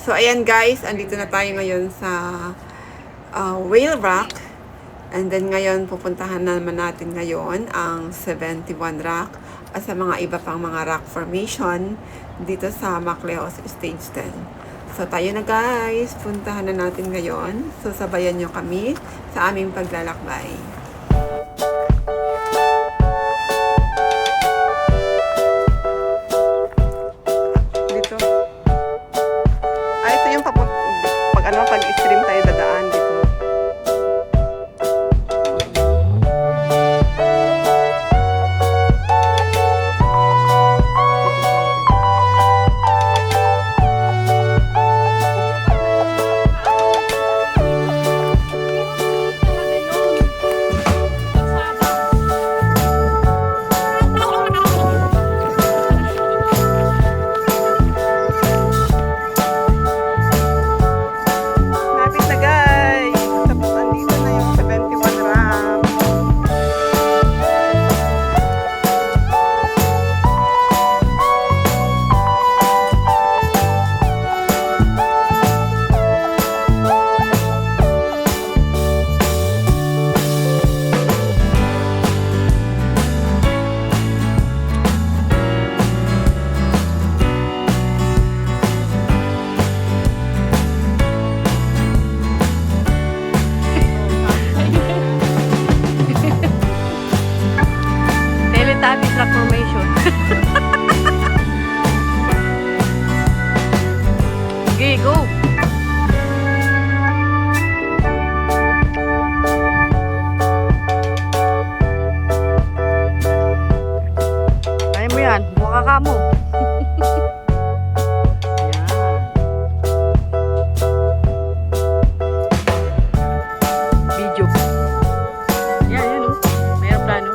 So, ayan guys, andito na tayo ngayon sa Whale Rock. And then ngayon, pupuntahan naman natin ngayon ang 71 Rock at sa mga iba pang mga rock formation dito sa Macleos Stage 10. So, tayo na guys, puntahan na natin ngayon. So, sabayan nyo kami sa aming paglalakbay. Pag-stream tayo dadaan dito. Transformation. Okay, go. Kaya mo yan, buka ka mo. Video. Yan, yan o. Mayroong plano.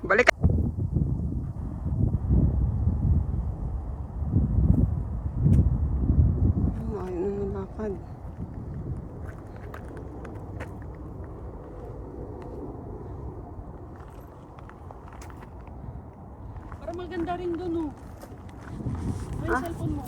Balik. Ayun na nalapad. Para maganda rin dun, oh. May cellphone mo.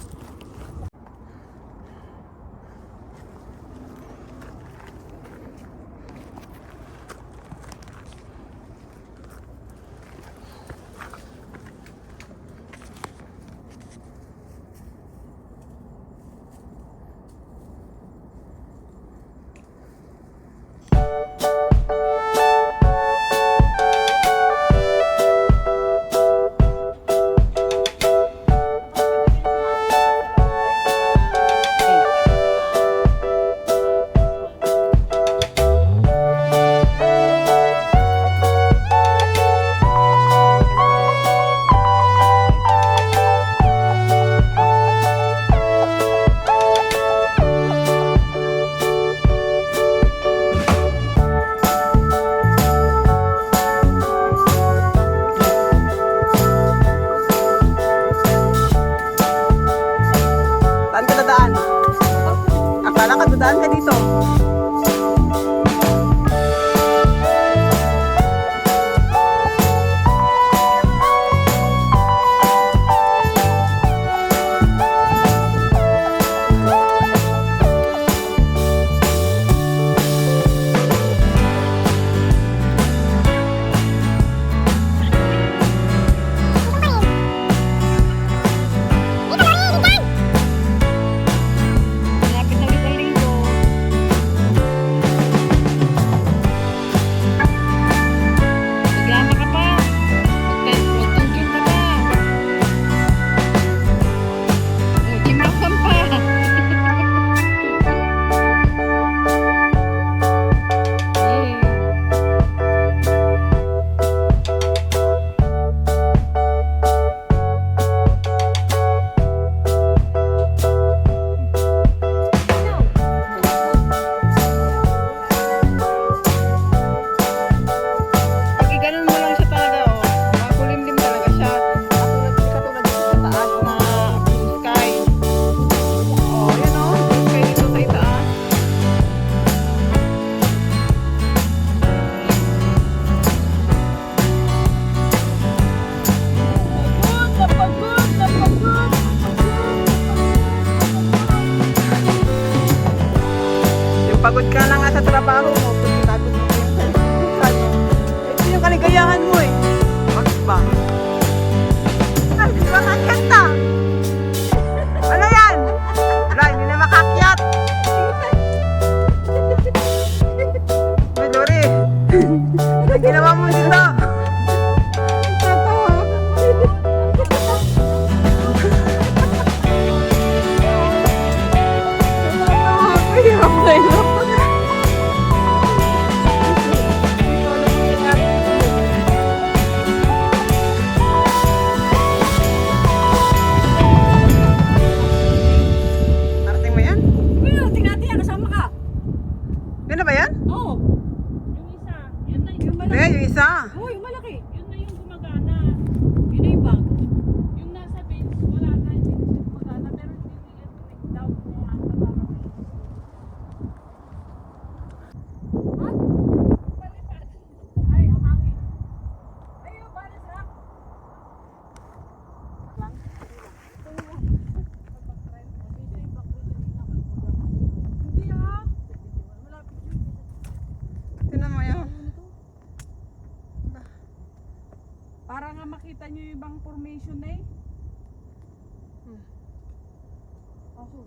Pagod ka na nga sa trabaho mo. Tapos mo yung ano. Ito yung kaligayahan mo eh. Ba? Ay, di ba kakanta? Ano yan? Wala, hindi na makakyat. Ay, Lori. Ang ginawa mo dito. Narating mo yan? Tingnan natin yan, kasama ka. Yun na ba yan? Oo. Yung isa. Yun na yung malaki. Kaya yung isa. Oo, yung malaki. Yun na yung gumagana. Yun na yung bago. Yung nasa base, wala na. Hindi na siya gumagana. Pero hindi nila connect down. Kaya ang parang ha? Palipad. Ay, ang hangin. Ay, yung balas lang. Lang? Hindi ah. Malapit yun. Tinan mo yan. Para nga makita nyo yung ibang formation na eh. Kaso,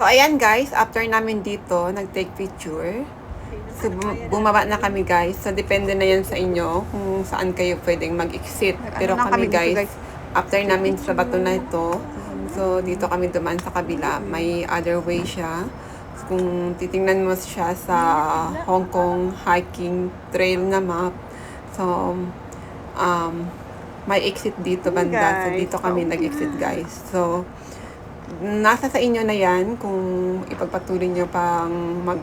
So, ayan guys, after namin dito, nag-take picture. So, bumaba na kami guys. So, depende na yan sa inyo kung saan kayo pwedeng mag-exit. Pero kami guys, after namin sa bato na ito, so, dito kami dumaan sa kabila. May other way siya. So, kung titingnan mo siya sa Hong Kong hiking trail na map, so, may exit dito banda. So, dito kami nag-exit guys. So, nasa sa inyo na yan kung ipagpatuloy nyo pang mag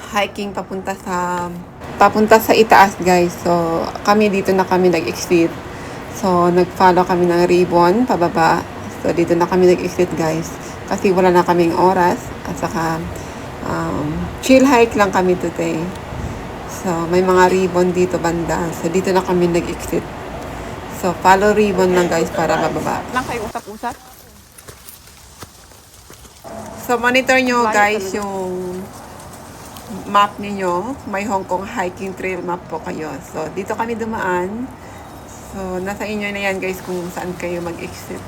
hiking papunta sa itaas guys. So kami dito na kami nag-exit. So nag-follow kami ng ribbon pababa. So dito na kami nag-exit guys kasi wala na kaming oras at saka chill hike lang kami today. So may mga ribbon dito banda. So dito na kami nag-exit. So, follow ribbon lang guys para mababa. Lang kayo usap-usap. So, monitor nyo guys yung map niyo. May Hong Kong hiking trail map po kayo. So, dito kami dumaan. So, nasa inyo na yan guys kung saan kayo mag-exit.